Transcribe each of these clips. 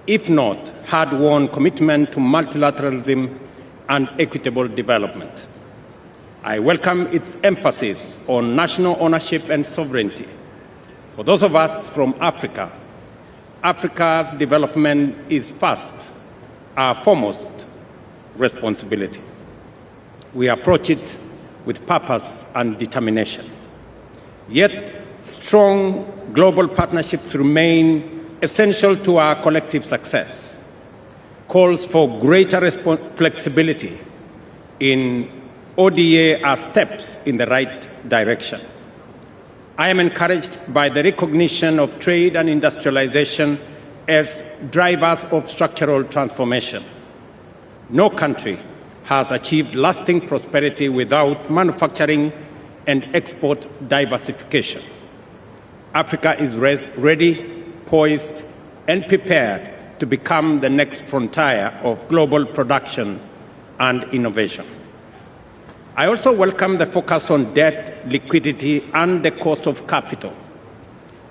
if not hard-won commitment to multilateralism and equitable development. I welcome its emphasis on national ownership and sovereignty. For those of us from Africa, Africa's development is first, our foremost responsibility. We approach it with purpose and determination. Yet, strong global partnerships remain essential to our collective success. Calls for greater flexibility in ODA are steps in the right direction. I am encouraged by the recognition of trade and industrialization as drivers of structural transformation. No country has achieved lasting prosperity without manufacturing and export diversification. Africa is ready, poised, and prepared to become the next frontier of global production and innovation. I also welcome the focus on debt, liquidity, and the cost of capital.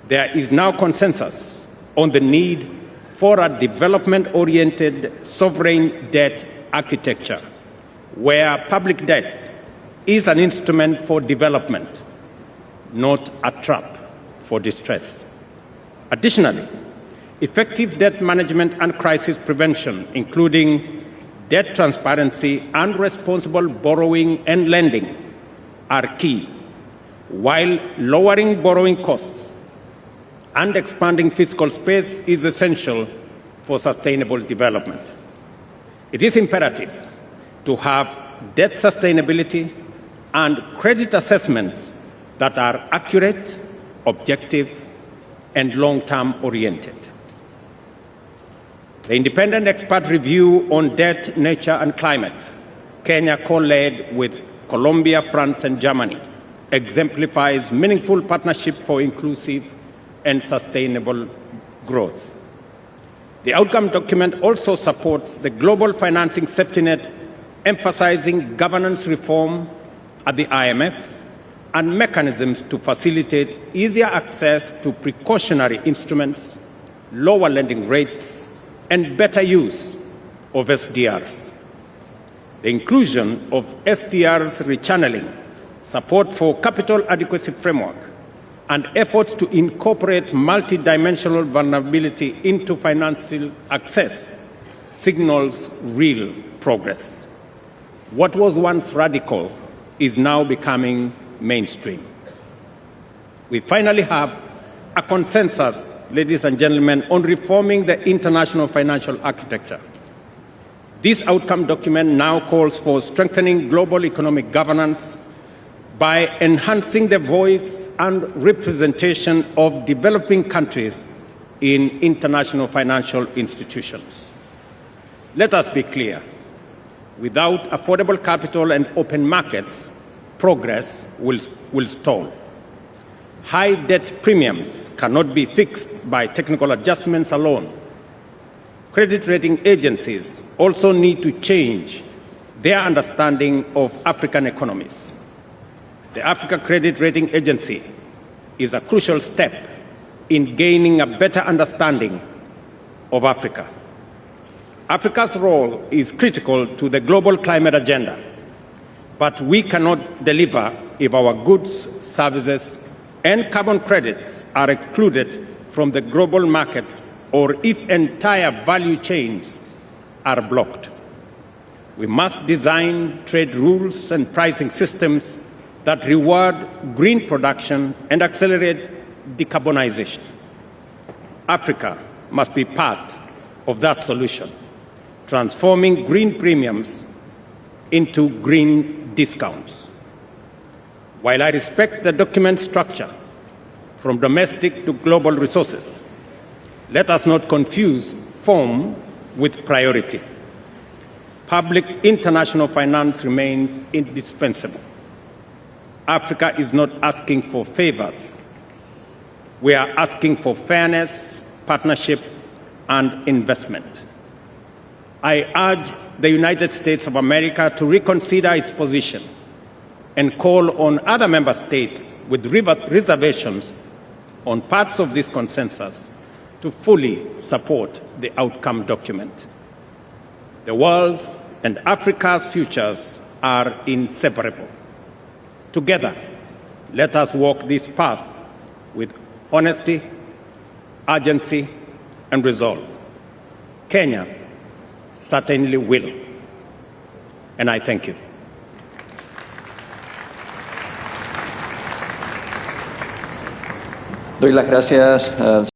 There is now consensus on the need for a development-oriented sovereign debt architecture, where public debt is an instrument for development, not a trap for distress. Additionally, effective debt management and crisis prevention, including debt transparency and responsible borrowing and lending, are key, while lowering borrowing costs and expanding fiscal space is essential for sustainable development. It is imperative to have debt sustainability and credit assessments that are accurate, objective, and long-term oriented. The independent expert review on debt, nature, and climate, Kenya co-led with Colombia, France, and Germany, exemplifies meaningful partnership for inclusive and sustainable growth. The outcome document also supports the global financing safety net, emphasizing governance reform at the IMF and mechanisms to facilitate easier access to precautionary instruments, lower lending rates, and better use of SDRs. The inclusion of SDRs rechanneling, support for capital adequacy framework, and efforts to incorporate multidimensional vulnerability into financial access signals real progress. What was once radical is now becoming mainstream. We finally have a consensus, ladies and gentlemen, on reforming the international financial architecture. This outcome document now calls for strengthening global economic governance by enhancing the voice and representation of developing countries in international financial institutions. Let us be clear. Without affordable capital and open markets, progress will stall. High debt premiums cannot be fixed by technical adjustments alone. Credit rating agencies also need to change their understanding of African economies. The Africa Credit Rating Agency is a crucial step in gaining a better understanding of Africa. Africa's role is critical to the global climate agenda, but we cannot deliver if our goods, services, and carbon credits are excluded from the global markets or if entire value chains are blocked. We must design trade rules and pricing systems that reward green production and accelerate decarbonization. Africa must be part of that solution, transforming green premiums into green discounts. While I respect the document structure from domestic to global resources, let us not confuse form with priority. Public international finance remains indispensable. Africa is not asking for favors. We are asking for fairness, partnership, and investment. I urge the United States of America to reconsider its position and call on other member states with reservations on parts of this consensus to fully support the outcome document. The world's and Africa's futures are inseparable. Together, let us walk this path with honesty, urgency, and resolve. Kenya certainly will. And I thank you. Doy las gracias al